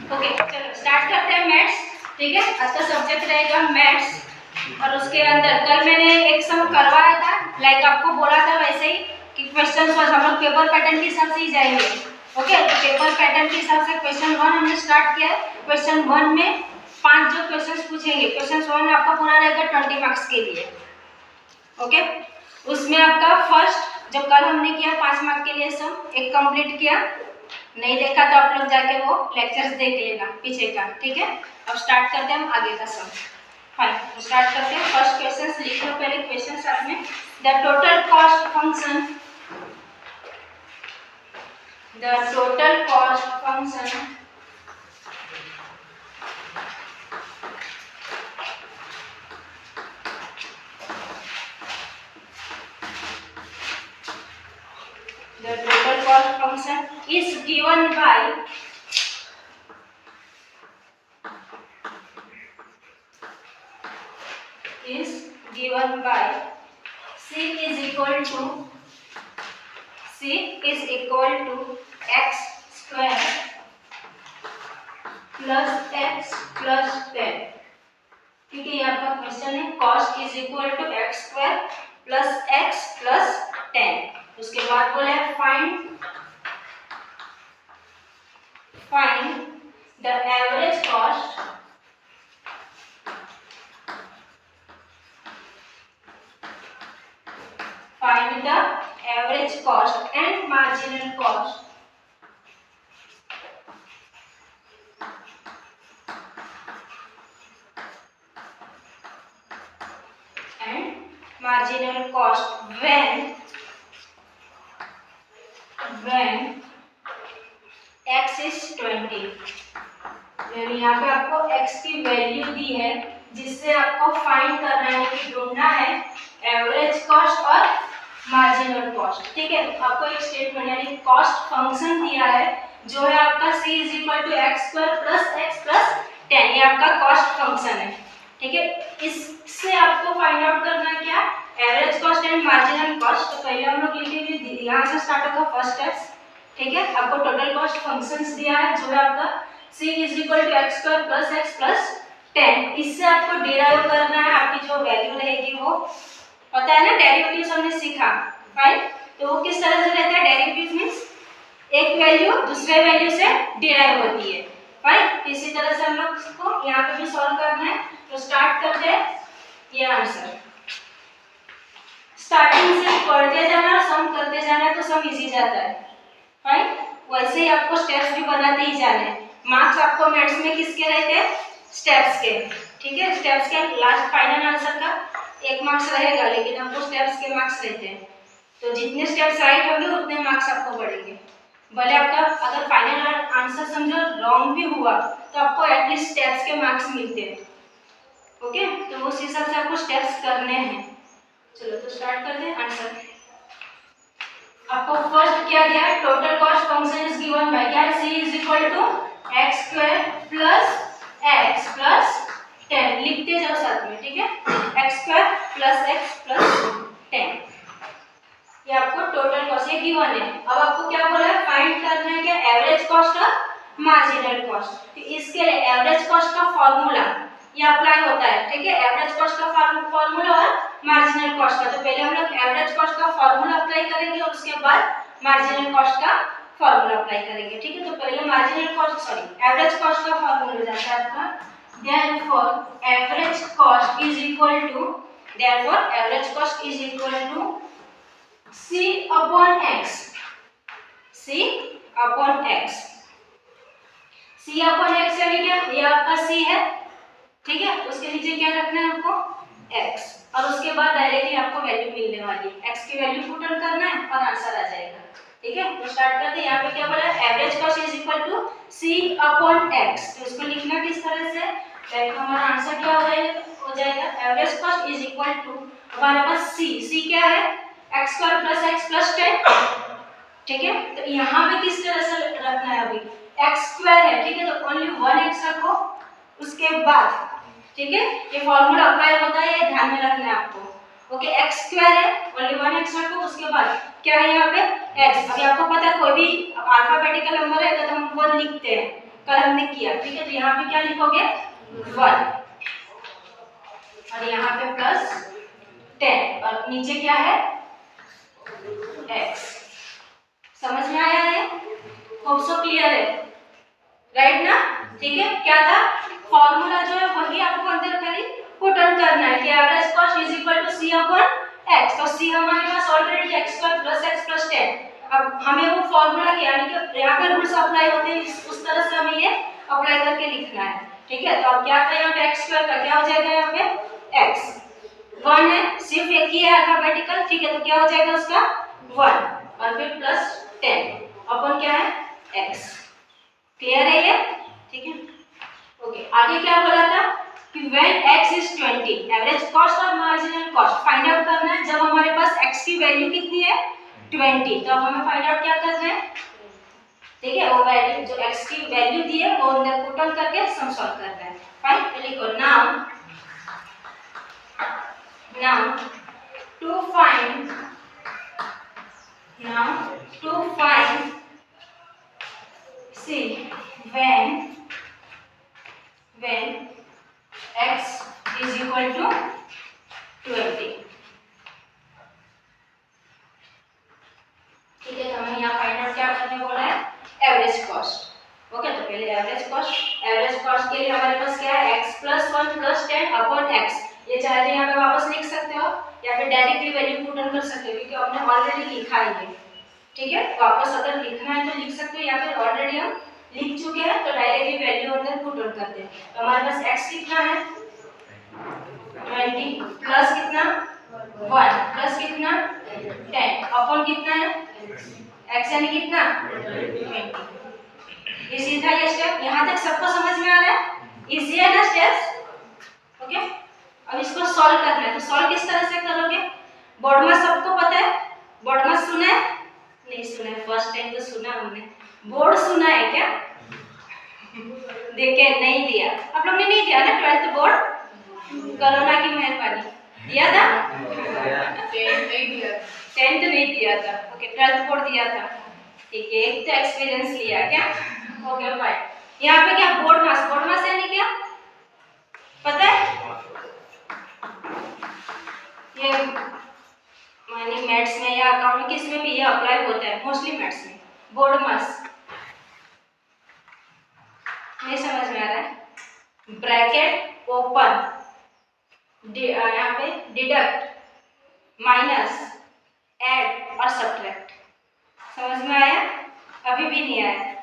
Okay चलो start करते हैं मैथ्स। ठीक है, आज का सब्जेक्ट रहेगा मैथ्स और उसके अंदर कल मैंने एक सम करवाया था, लाइक आपको बोला था वैसे ही कि क्वेश्चन हम लोग पेपर पैटर्न के हिसाब से ही जाएंगे। ओके, तो पेपर पैटर्न के हिसाब से क्वेश्चन 1 हमने स्टार्ट किया है। क्वेश्चन 1 में 5 जो क्वेश्चंस पूछेंगे, क्वेश्चन 1 में आपका पूरा रहेगा 20 मार्क्स के लिए। ओके, उसमें आपका फर्स्ट जो कल हमने किया 5 मार्क के लिए सम एक कंप्लीट किया, नहीं देखा तो आप लोग जाके वो लेक्चर्स देख लेना पीछे का। ठीक है, अब स्टार्ट करते हैं हम आगे का सम। फाइन, तो स्टार्ट करते हैं। फर्स्ट क्वेश्चन लिख लो पहले क्वेश्चन साथ में। The total cost function is given by C is equal to x square plus x plus 10। ठीक है, ये आपका क्वेश्चन है। Cost is equal to x square plus x plus 10। उसके बाद बोला है find the average cost and marginal cost when x is 20। यानी यहाँ पे आपको x की वैल्यू दी है जिससे आपको फाइंड करना है कि ढूंढना है एवरेज कॉस्ट और मार्जिनल कॉस्ट। ठीक है, आपको एक स्टेटमेंट यानी कॉस्ट फंक्शन दिया है जो है आपका c is equal to x square plus x plus 10। ये आपका कॉस्ट फंक्शन है। ठीक है, इससे आपको फाइंड आउट करना है क्या, average cost and marginal cost. तो पहले हम लोग लिखेंगे, यहाँ से स्टार्ट होगा फर्स्ट स्टेप। ठीक है, आपको टोटल कॉस्ट फंक्शंस दिया है जो है आपका c is equal to x square plus x plus 10। इससे आपको डिराइव करना है आपकी जो वैल्यू रहेगी वो पता है ना, डेरिवेटिव्स हमने सीखा। फाइन, तो वो किस तरह से रहता है, डेरिवेटिव्स मींस एक वैल्यू दूसरे वैल्यू से डिराइव होती है। फाइन, इसी तरह से हम लोग इसको यहाँ पे भी सॉल्व करना है। तो स्टार्ट करते हैं ये आंसर। स्टार्टिंग से पढ़ते जाना और सम करते जाना तो सम इजी जाता है। फाइन, वैसे ही आपको स्टेप्स भी बनाते ही जाने। मार्क्स आपको मैथ्स में किसके रहते हैं, स्टेप्स के। ठीक है, स्टेप्स के लास्ट फाइनल आंसर का 1 मार्क्स रहेगा, लेकिन आपको स्टेप्स के मार्क्स रहते हैं। तो जितने स्टेप्स राइट होंगे उतने मार्क्स आपको बढ़ेंगे। भले आपका अगर फाइनल आंसर समझो रॉन्ग भी हुआ तो आपको एटलीस्ट स्टेप्स के मार्क्स मिलते हैं। ओके, तो उस हिसाब से आपको स्टेप्स करने हैं। चलो तो स्टार्ट करते हैं आंसर। आपको फर्स्ट क्या दिया है, total cost function is given by क्या, c is equal to x square plus x plus 10। लिखते जाओ साथ में। ठीक है, x square plus x plus 10, ये आपको टोटल कॉस्ट ये गिवन है। अब आपको क्या बोला है, फाइंड करना है क्या, एवरेज कॉस्ट और मार्जिनल कॉस्ट। तो इसके लिए एवरेज कॉस्ट का फॉर्मूला ये अप्लाई होता है। ठीक है, एवरेज कॉस्ट का फॉर्मूला और मार्जिनल कॉस्ट का। तो पहले हम लोग एवरेज कॉस्ट का फॉर्मूला अप्लाई करेंगे और उसके बाद मार्जिनल कॉस्ट का फॉर्मूला अप्लाई करेंगे। ठीक है, तो पहले मार्जिनल कॉस्ट एवरेज कॉस्ट का फॉर्मूला जाता है आपका, therefore average cost is equal to C upon x। C upon x यानी क्या, ये आपका C है। ठीक है, उसके नीचे क्या रखना है आपको, x, और उसके बाद डायरेक्टली आपको वैल्यू मिलने वाली है। x की वैल्यू पुट करना है और आंसर आ जाएगा। ठीक है, तो स्टार्ट करते हैं। यहाँ पे क्या बोला है, average cost is equal to C upon x। तो इसको लिखना किस तरह से, लाइक हमारा आंसर क्या हो जाएगा, average cost is equal to हमारे पास C क्या है, x square plus x plus 10। ठीक है, तो यहाँ पे किस तरह से रखना है, अभी एक्स स्क्वायर है। ठीक है, तो ओनली 1x रखो उसके बाद। ठीक है, ये फॉर्मूला अप्लाई होता है, ये ध्यान में रखना है आपको। ओके, एक्स स्क्वायर है, ओनली 1x रखो, उसके बाद क्या है यहाँ पे x। अभी आपको पता है कोई भी अल्फाबेटिकल नंबर है तो हम 1 लिखते हैं, कल हमने किया, ठीक है। तो यहाँ पे क्या लिखोगे 1 और यहाँ पे +10 और नीचे क्या है x। समझ में आया है? होप सो क्लियर है, राइट ना? ठीक है। क्या था फॉर्मूला जो है वही आपको अंदर खाली पुट ऑन करना है कि average cost is equal to c upon x। तो c हमारे पास ऑलरेडी x² + x + 10। अब हमें वो फॉर्मूला यानी कि यहाँ पे रूल्स अप्लाई होते हैं उस तरह से हमें ये अप्लाई करके लिखना है, ठीक है। तो अब क्या था यहाँ पे x² का क्या हो जाएगा, यहाँ पे x 1 है, सिर्फ एक ही है अल्फाबेटिकल, ठीक है। तो क्या हो जाएगा उसका 1 और फिर +10 अपन क्या है x। क्लियर है ये? ठीक है, ओके। आगे क्या बोला था कि when x is 20 average cost और मार्जिनल कॉस्ट फाइंड आउट करना है जब हमारे पास x की वैल्यू कितनी है 20। तो अब हमें फाइंड आउट क्या करना है, ठीक है। वो वैल्यू जो x की वैल्यू दी है वो अंदर पुट ऑन करके सम सॉल्व करना है। फाइन, तो लिखो now to find see when x is equal to 20, ठीक है। तो हमें यहाँ फाइंड आउट क्या करने बोला है एवरेज कॉस्ट। ओके, तो पहले एवरेज कॉस्ट के लिए हमारे पास क्या है x + 1 + 10 अपॉन x। ये चाहे तो यहाँ पे वापस लिख सकते हो या फिर डायरेक्टली वैल्यू पुट ऑन कर सकते हो क्योंकि हमने ऑलरेडी लिखा है ये, ठीक है। वापस अगर लिखना है तो लिख सकते हो या फिर ऑलरेडी हम लिख चुके हैं तो डायरेक्टली वैल्यू अंदर पुट ऑन करते हैं। तो हमारे पास x कितना है 20 प्लस कितना 1 प्लस कितना 10 अपॉन कितना है x यानी कितना 20। ये सीधा ये स्टेप यहाँ तक सबको समझ में आ रहा है? इजी है ना स्टेप्स? ओके, अब इसको सॉल्व करना है। तो सॉल्व किस तरह से करोगे? बोर्ड में सबको पता है? बोर्ड में सुना है? नहीं सुना है, फर्स्ट टाइम तो सुना हमने। बोर्ड सुना है क्या? देखे नहीं दिया आप लोग ने, नहीं दिया ना 12th बोर्ड? कोरोना की मेहरबानी दिया था? 10th नहीं दिया था, ओके 12th बोर्ड दिया था, ठीक है। एक तो एक्सपीरियंस लिया क्या? Okay fine. यहाँ पे क्या बोर्ड मास यानी क्या पता है? ये मानी मैथ्स में या अकाउंट में किस में भी ये अप्लाई होता है, मोस्टली मैथ्स में। बोर्ड मास नहीं समझ में आ रहा है? ब्रैकेट ओपन, यहाँ पे डिडक्ट, माइनस, ऐड और सब्ट्रैक्ट। समझ में आया? अभी भी नहीं आया?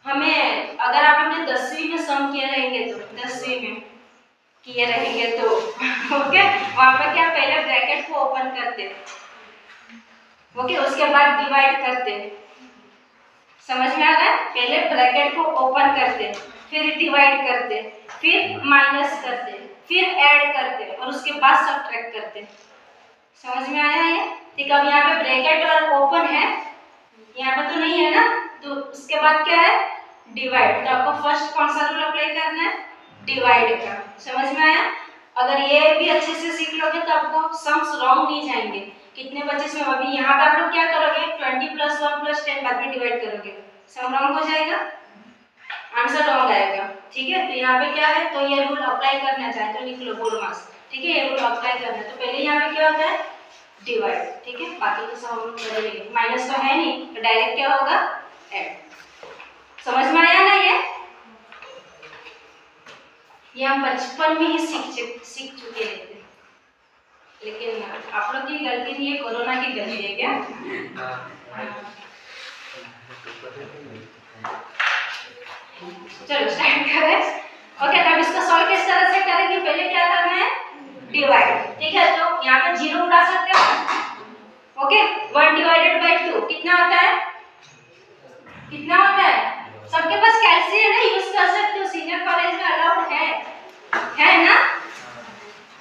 हमें अगर आप अपने 10वीं में सम किए रहेंगे तो 10वीं में किए रहेंगे तो ओके, वहां पर क्या पहले ब्रैकेट को ओपन करते, ओके, उसके बाद डिवाइड करते। समझ में आ रहा है? पहले ब्रैकेट को ओपन करते, फिर डिवाइड करते, फिर माइनस करते, फिर ऐड करते और उसके बाद सब्ट्रैक्ट करते। समझ में आया ये? ठीक। अब यहाँ पे ब्रैकेट और ओपन है, यहाँ पे तो नहीं है ना, तो उसके बाद क्या है डिवाइड। तो आपको फर्स्ट कौन सा रूल अप्लाई करना है? डिवाइड का। समझ में आया? अगर ये भी अच्छे से सीख लोगे तो आपको सम्स रॉन्ग नहीं जाएंगे। कितने बचे इसमें? अभी यहाँ पे आप लोग क्या करोगे 20 + 1 + 10 बाद में डिवाइड करोगे, सम रॉन्ग हो जाएगा, आंसर रॉन्ग आएगा, ठीक है। तो यहाँ पे क्या है, तो ये रूल अप्लाई करना चाहे तो लिख लो बोर्ड मास, ठीक है। ये रूल अप्लाई करना है तो पहले यहाँ पे क्या होता है डिवाइड, ठीक है। बाकी तो सब हम लोग कर लेंगे, माइनस तो है नहीं तो डायरेक्ट क्या होगा ऐड। समझ में आया ना? ये हम बचपन में ही सीख चुके थे, लेकिन आप लोग की गलती नहीं है, कोरोना की गलती है क्या? चलो स्टार्ट करें। ओके, तब इसको सॉल्व किस तरह से करेंगे? पहले क्या करना है डिवाइड, ठीक है। तो यहाँ पे 0 उड़ा सकते हो, ओके। 1 / 2 कितना होता है? कितना होता है? सबके पास कैलकुलेटर है, यूज कर सकते हो, सीनियर कॉलेज में अलाउड है ना?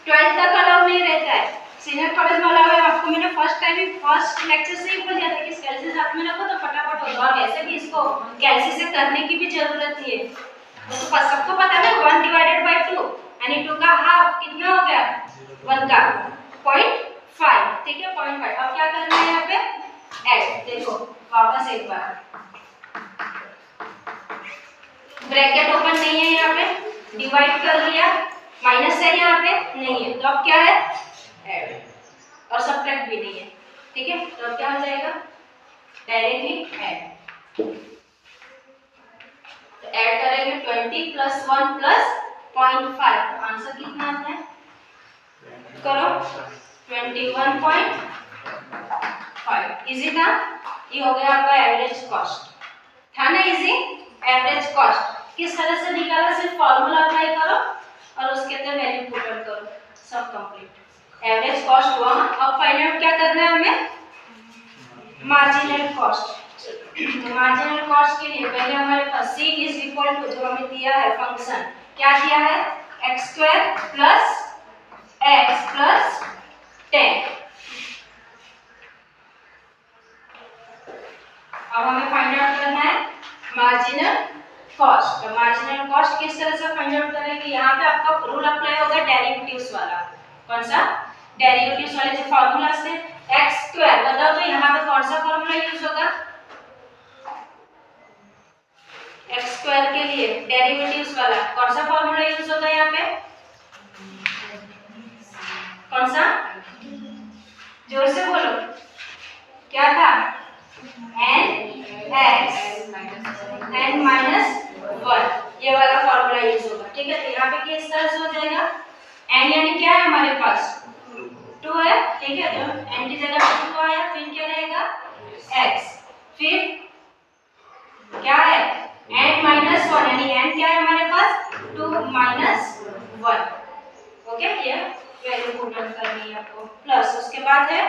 12th तक अलाउ नहीं रहता है, सीनियर कॉलेज में अलाउ है। आपको मैंने फर्स्ट लेक्चर से ही बोल दिया था कि कैलकुलेटर साथ में रखो तो फटाफट होगा, और वैसे भी इसको कैलकुलेटर से करने की भी जरूरत नहीं है। तो सबको पता है 1 / 2 यानी 2 का हाफ कितना हो गया 1 का 0.5, ठीक है 0.5। अब क्या करना है यहाँ पे ऐड। देखो वापस एक बार ब्रैकेट ओपन नहीं है यहाँ पे, डिवाइड कर लिया, माइनस है यहाँ पे नहीं है, तो अब क्या है ऐड, और सब्ट्रैक्ट भी नहीं है, ठीक है। तो अब क्या हो जाएगा डायरेक्टली ऐड, तो ऐड करेंगे 20 प्लस 1 प्लस 0.5, तो आंसर कितना आता है करो 21.5। इजी था, ये हो गया आपका एवरेज कॉस्ट, था ना इजी। एवरेज कॉस्ट किस तरह से निकाला, सिर्फ फॉर्मूला अप्लाई करो और उसके अंदर वैल्यू पुट करो, सब कंप्लीट। एवरेज कॉस्ट हुआ। अब फाइंड आउट क्या करना है हमें, मार्जिनल कॉस्ट। तो मार्जिनल कॉस्ट के लिए पहले हमारे पास c इज इक्वल टू जो हमें दिया है फंक्शन, क्या दिया है x² प्लस x प्लस 10। अब हमें फाइंड आउट करना है मार्जिनल कॉस्ट। तो मार्जिनल कॉस्ट किस तरह से फाइंड आउट करेंगे, यहाँ पे आपका रूल अप्लाई होगा डेरिवेटिव्स वाला। कौन सा, डेरिवेटिव्स वाले जो फॉर्मूला से x², बताओ तो यहाँ पे कौन सा फॉर्मूला यूज होगा x² के लिए, डेरिवेटिव्स वाला कौन सा फॉर्मूला यूज होगा यहाँ पे, कौन सा, जोर से बोलो, क्या था n(x) n माइनस 1, ये वाला फॉर्मूला यूज होगा, ठीक है। तो यहाँ पे किस तरह से हो जाएगा, n यानी क्या है हमारे पास 2 है, ठीक है, तो n की जगह पे 2 आया, फिर क्या रहेगा x, फिर क्या है n माइनस 1, यानी n क्या है हमारे पास 2 माइनस 1, ओके, ये वैल्यू पुट करनी है आपको, प्लस उसके बाद है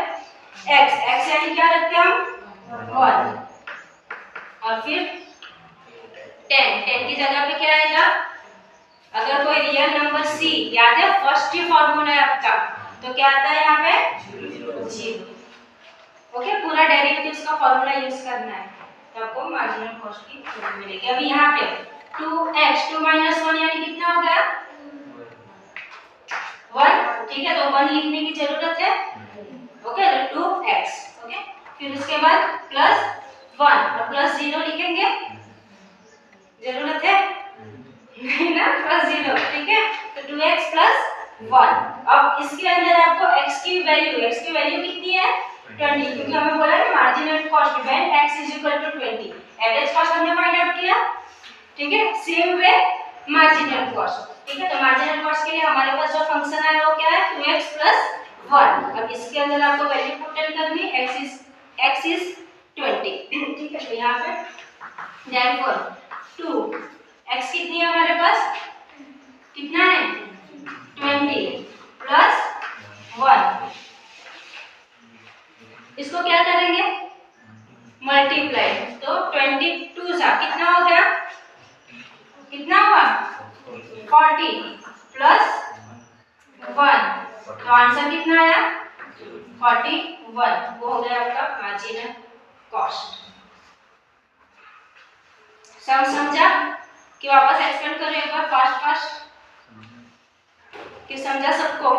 x, x यानी क्या रखते हैं हम 1, और फिर 10 की जगह पे क्या आएगा, अगर कोई रियल नंबर c, याद है फर्स्ट ही फॉर्मूला है आपका, तो क्या आता है यहाँ पे 0, ओके। पूरा डेरिवेटिव्स का फॉर्मूला यूज करना है, तो आपको मार्जिनल कॉस्ट की वैल्यू मिलेगी। अभी यहाँ पे 2x 2 माइनस 1 यानी कितना हो गया 1, ठीक है, तो 1 लिखने की जरूरत है, ओके, तो 2x, ओके, फिर उसके बाद प्लस 1 और प्लस 0 लिखेंगे, जरूरत है नहीं ना, प्लस 0, ठीक है, तो 2x प्लस 1। अब इसके अंदर आपको x की वैल्यू कितनी है 20, क्योंकि हमें बोला है marginal cost when x is equal to 20, average cost हमने फाइंड आउट किया, ठीक है, सेम वे मार्जिनल कॉस्ट, ठीक है। तो मार्जिनल कॉस्ट के लिए हमारे पास जो फंक्शन है वो क्या है 2x प्लस 1। अब इसके अंदर आपको वैल्यू पुट करनी, x इज 20, ठीक है। तो यहाँ पे therefore 2 x कितनी है हमारे पास, कितना है 20 प्लस 1, इसको क्या करेंगे मल्टीप्लाई, तो 22 सा कितना हो गया, कितना हुआ 40 प्लस 1, तो आंसर कितना आया 41, वो हो गया आपका मार्जिनल कॉस्ट। सब समझा कि वापस एक्सप्लेन करो एक बार फास्ट कि समझा सबको।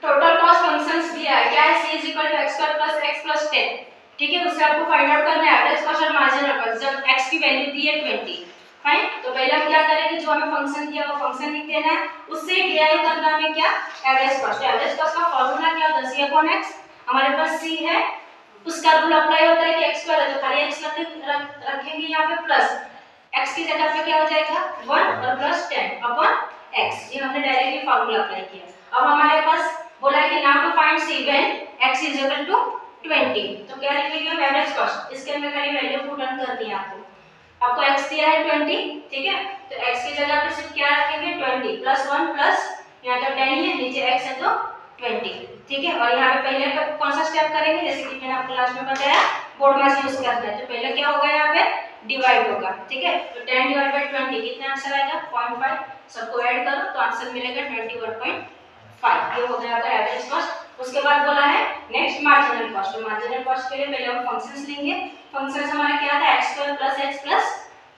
टोटल कॉस्ट फंक्शंस दिया है, क्या है c = x² + x + 10, ठीक है, उससे आपको फाइंड आउट करना है एवरेज कॉस्ट और मार्जिनल कॉस्ट। जब x की वैल्यू दी है 20, फाइन, तो पहले हम क्या करेंगे, जो हमें फंक्शन दिया वो फंक्शन लिख देना है, उससे डिराइव करना है क्या एवरेज कॉस्ट। एवरेज कॉस्ट का फार्मूला क्या होता है c/x, हमारे पास c है, उसका रूल अप्लाई होता है कि x² है तो खाली x रखेंगे यहाँ पे, प्लस x की जगह पे क्या हो जाएगा 1 और प्लस 10/x, ये हमने डायरेक्टली फार्मूला अप्लाई किया। अब हमारे पास बोला है कि now to find c when x is equal to 20, तो क्या लिखेंगे हम एवरेज कॉस्ट, इसके अंदर खाली वैल्यू पुट करनी है आपको x दिया है 20, ठीक है, तो x की जगह पे सिर्फ क्या रखेंगे 20 प्लस 1 प्लस यहाँ तो 10 है, नीचे x है तो 20, ठीक है। और यहाँ पे पहले कौन सा स्टेप करेंगे, जैसे कि मैंने आपको लास्ट में बताया बोर्ड मास यूज करना है, तो पहले क्या होगा यहाँ पे डिवाइड होगा, ठीक है, तो 10 / 20 कितना आंसर आएगा 0.5, सबको ऐड करो तो आंसर मिलेगा 21.5, ये हो गया आपका एवरेज कॉस्ट। उसके बाद बोला है नेक्स्ट मार्जिनल कॉस्ट, तो मार्जिनल कॉस्ट के लिए पहले हम फंक्शंस लेंगे, फंक्शंस हमारा क्या था x² + x +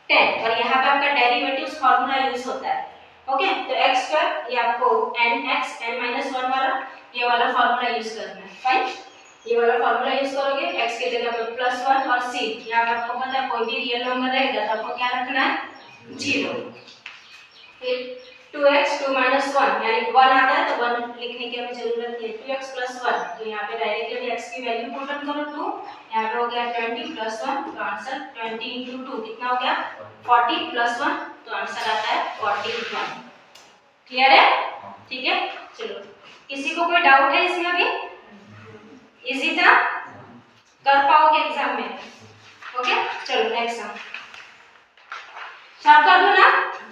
10, और यहाँ पे आपका डेरिवेटिव्स फार्मूला यूज होता है, ओके, तो x² ये आपको nx n - 1 वाला ये वाला फार्मूला यूज करना है, फाइन, ये वाला फार्मूला यूज करोगे, x की जगह पे +1 और c, यहाँ पे आपको पता है कोई भी रियल नंबर रहेगा तो आपको क्या रखना है 0। फिर 2x 2 माइनस 1 यानी 1 आता है तो 1 लिखने की हमें जरूरत नहीं है। 2x प्लस 1 तो यहाँ पे डायरेक्टली x की वैल्यू पुट ऑन करो 2, यहाँ पे हो गया 20 प्लस 1 तो आंसर 20 इंटू 2 कितना हो गया 40 प्लस 1 तो आंसर आता है 41। क्लियर है? ठीक है, चलो किसी को कोई डाउट है इसमें अभी? इजी था, कर पाओगे एग्जाम में? ओके, चलो नेक्स्ट सम सब कर दो ना,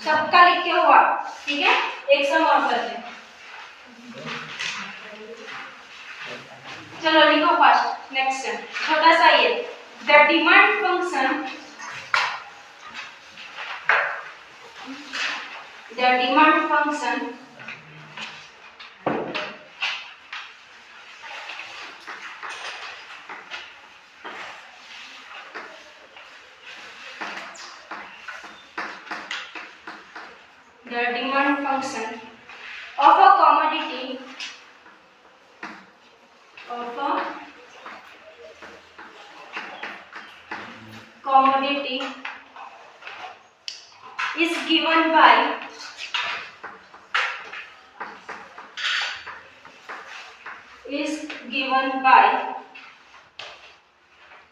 सबका लिख के हुआ, ठीक है। एक सम और करते हैं, चलो लिखो फास्ट। नेक्स्ट सम छोटा सा ये, the demand function of a commodity is given by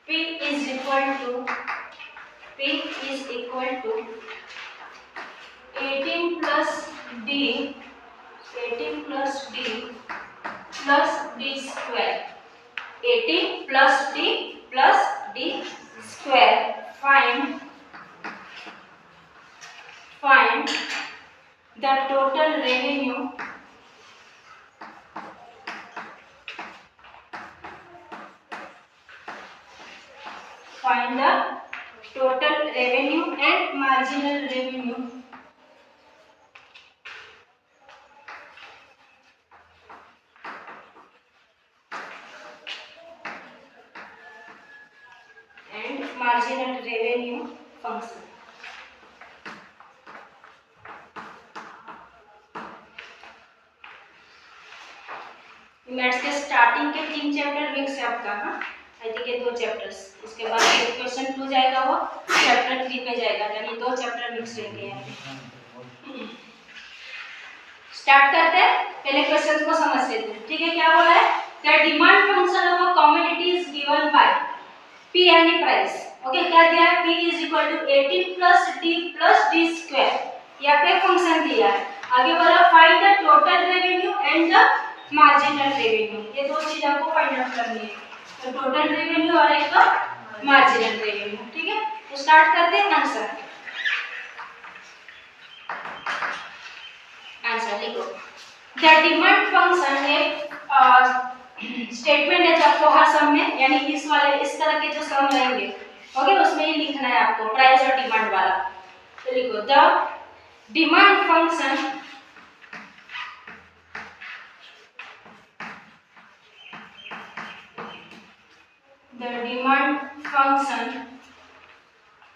P is equal to 18 plus D plus D square, 18 plus D plus D square. Find the total revenue and marginal revenue function. Maths के starting के 3 chapter mix है आपका, हाँ I think ये 2 chapters, इसके बाद question 2 जाएगा वो चैप्टर 3 पे जाएगा, यानी 2 चैप्टर मिक्स रहेंगे यहाँ पे। स्टार्ट करते हैं, पहले क्वेश्चन को समझ लेते हैं, ठीक है। क्या बोला है? The demand function of a commodity is given by P यानी प्राइस, ओके। क्या दिया है? P is equal to 18 plus D plus D square, यहाँ पे फंक्शन दिया है। आगे बोला find the total revenue and the marginal revenue, ये 2 चीज आपको फाइंड आउट करनी है, तो टोटल रेवेन्यू और एक मार्जिनल रेवेन्यू, ठीक है। तो स्टार्ट करते हैं आंसर लिखो। द डिमांड फंक्शन एक स्टेटमेंट है जो आपको हर सम में, यानी इस तरह के जो सम रहेंगे, ओके, उसमें ही लिखना है आपको प्राइस और डिमांड वाला। तो लिखो the demand function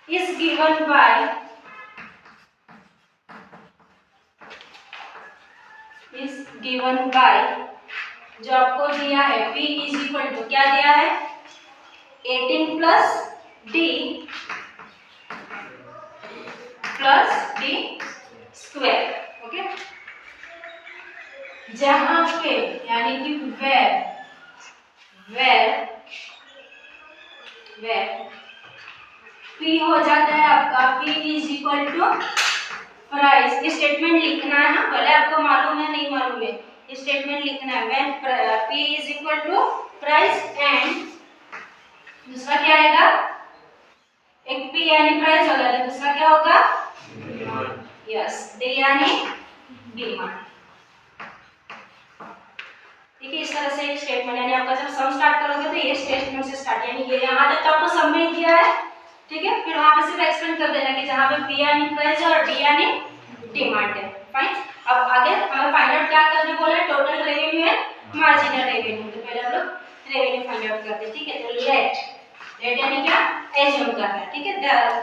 is given by जो आपको दिया है P इज इक्वल टू क्या दिया है 18 plus D plus D square, okay. जहां पे यानी कि वेर P हो जाता है आपका P is equal to price, ये स्टेटमेंट लिखना है, हाँ भले आपको मालूम है नहीं मालूम है, ये स्टेटमेंट लिखना है। When P is equal to price and दूसरा क्या आएगा, एक P यानी प्राइस होगा, दूसरा क्या होगा यस D यानी डिमांड, ठीक है। इस तरह से एक स्टेटमेंट, यानी आपका जब सम स्टार्ट करोगे तो ये स्टेटमेंट से स्टार्ट, यानी ये यहाँ तक तो आपको सम में दिया है, ठीक है। फिर वहां पे सिर्फ एक्सप्लेन कर देना कि जहां पे P यानी प्राइस है और D यानी डिमांड है, फाइन। अब आगे हमें फाइंड आउट क्या करने बोला है, टोटल रेवेन्यू है मार्जिनल रेवेन्यू, तो पहले हम लोग रेवेन्यू फाइंड आउट करते हैं, ठीक है। तो लेट यानी क्या एज्यूम करना है, ठीक है।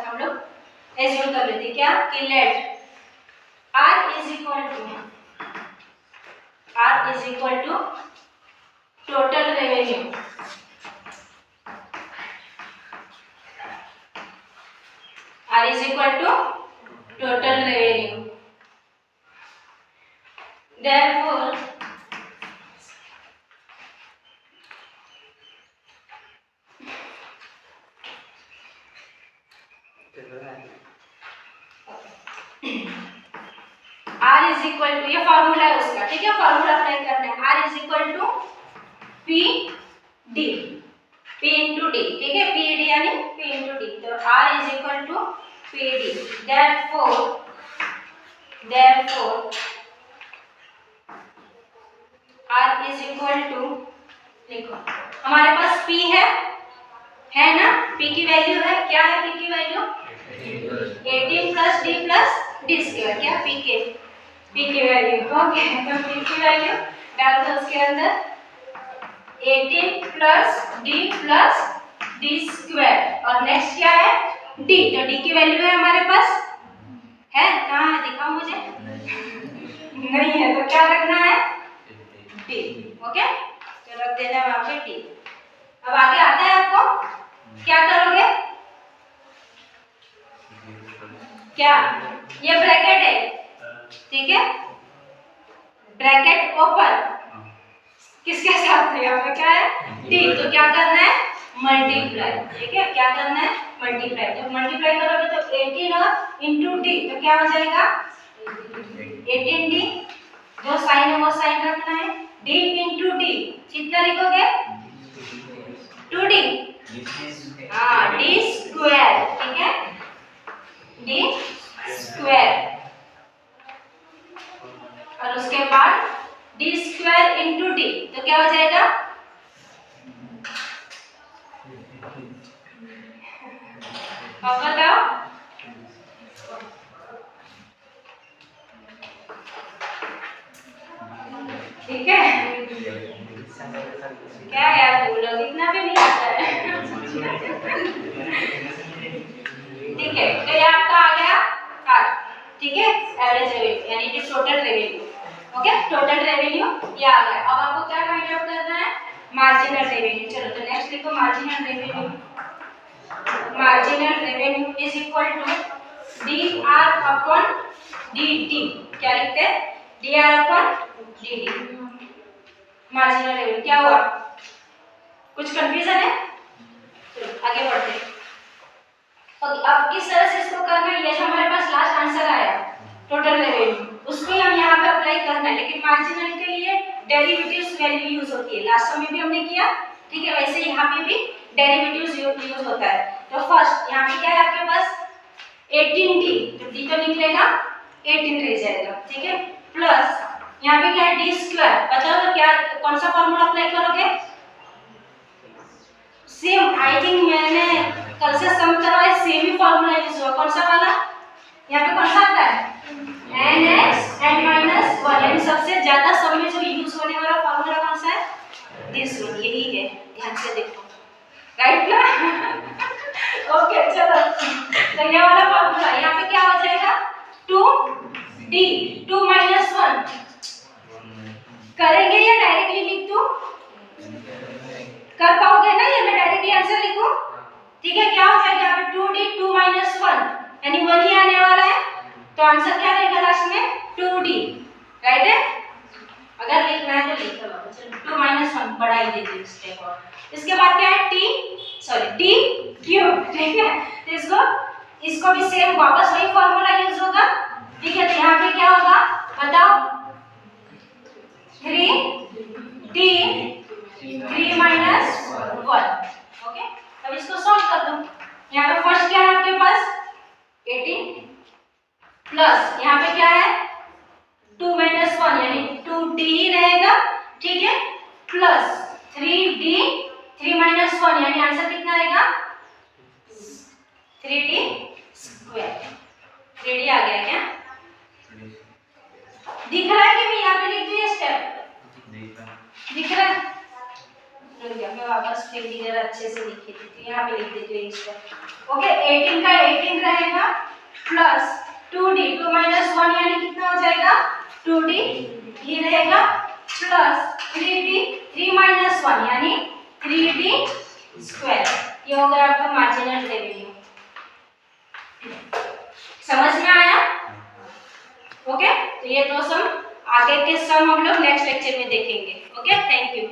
हम लोग एज्यूम कर लेते हैं क्या कि let R is equal to total revenue R is equal to total revenue. Therefore, R is equal to, ये फॉर्मूला है उसका, ठीक है, फॉर्मूला अप्लाई करना है। R is equal to P D, P into D, ठीक है, पी डी यानी P इंटू डी, तो R is equal to P D. therefore R is equal to, देखो हमारे पास P है ना, P की वैल्यू है, क्या है P की value 18 plus D plus D square, क्या P की वैल्यू, ओके, तो P की वैल्यू डाल दो उसके अंदर 18 प्लस डी स्क्वायर, और नेक्स्ट क्या है D, तो D की वैल्यू है हमारे पास, है कहाँ है, दिखाओ मुझे, नहीं है, तो क्या रखना है D, ओके, तो रख देना वहां पे D। अब आगे आता है आपको, क्या करोगे, क्या, ये ब्रैकेट है, ठीक है, ब्रैकेट ओपन, किसके साथ है, यहाँ पे क्या है D, तो क्या करना है मल्टीप्लाई, ठीक है, क्या करना है मल्टीप्लाई, जब मल्टीप्लाई करोगे तो 18 और इंटू D, तो क्या हो जाएगा 18D, जो साइन है वो साइन रखना है, D इंटू D, कितना लिखोगे 2D, हाँ D स्क्वायर, ठीक है, D स्क्वायर, और उसके बाद D स्क्वायर इंटू D, तो क्या हो जाएगा अब बताओ, ठीक है, क्या यार तुम लोग इतना भी नहीं आता है, ठीक है, तो ये आपका आ गया R, ठीक है, एवरेज रेवेन्यू यानी कि total revenue, okay, total revenue ये आ गया। अब आपको क्या फाइंड आउट करना है मार्जिनल रेवेन्यू, चलो तो नेक्स्ट लिखो marginal revenue, marginal revenue is equal to dr upon dt, क्या लिखते हैं dr upon dt, marginal revenue क्या हुआ, कुछ कंफ्यूजन है, चलो आगे बढ़ते हैं। ओके, अब किस तरह से इसको करना है, ये जो हमारे पास लास्ट आंसर आया टोटल रेवेन्यू, उसको ही हम यहाँ पे अप्लाई करना है, लेकिन मार्जिनल के लिए डेरिवेटिव्स वैल्यू यूज होती है, लास्ट में भी हमने किया, ठीक है, वैसे यहाँ पे भी डेरिवेटिव्स यूज होता है। तो फर्स्ट यहाँ पे क्या है आपके पास 18D, तो D तो निकलेगा 18 रह जाएगा, ठीक है, प्लस यहाँ पे क्या है D स्क्वायर, बताओ तो क्या, कौन सा फॉर्मूला अप्लाई करोगे, सेम, आई थिंक मैंने कल से सम करवाया, सेम ही फॉर्मूला यूज हुआ, कौन सा वाला, यहाँ पे कौन सा आता है nx n-1, यानी सबसे ज्यादा सम में जो यूज होने वाला फॉर्मूला कौन सा है, दिस वन, यही है, ध्यान से देखो, राइट ना, ओके चलो, तो ये वाला फॉर्मूला, यहाँ पे क्या हो जाएगा 2D 2 - 1 करेंगे या डायरेक्टली लिख दूं, कर पाओगे ना, ये मैं डायरेक्टली आंसर लिखूं, ठीक है, क्या हो जाएगा यहाँ पे 2D 2 - 1 यानी 1 ही आने वाला है, तो आंसर क्या रहेगा लास्ट में 2D, राइट है, अगर लिखना है तो लिख लो, चलो 2 - 1 बढ़ा ही देते हैं स्टेप, और इसके बाद क्या है D क्यूब, ठीक है, तो इसको भी सेम वापस वही फॉर्मूला यूज होगा, ठीक है, तो यहाँ पे क्या होगा बताओ 3D 3 - 1, ओके, अब इसको सॉल्व कर दो, यहाँ पे फर्स्ट क्या है आपके पास 18 प्लस यहाँ पे क्या है 2 - 1 यानी 2D ही रहेगा, ठीक है, प्लस 3D 3 - 1 यानी आंसर कितना आएगा 3D स्क्वायर, 3D आ गया क्या, दिख रहा है कि मैं यहाँ पे लिख दूँ ये स्टेप, दिख रहा है, रुक गया, मैं वापस फिर भी जरा अच्छे से लिखी थी, यहाँ पे लिख देती हूँ इस पर, ओके, 18 का 18 रहेगा प्लस 2D 2 - 1 यानी कितना हो जाएगा 2D ये रहेगा, प्लस 3D 3 - 1 यानी 3D स्क्वायर, ये हो गया आपका मार्जिनल रेवेन्यू, समझ में आया? ओके, तो ये दो सम, आगे के सम हम लोग नेक्स्ट लेक्चर में देखेंगे। Okay, thank you.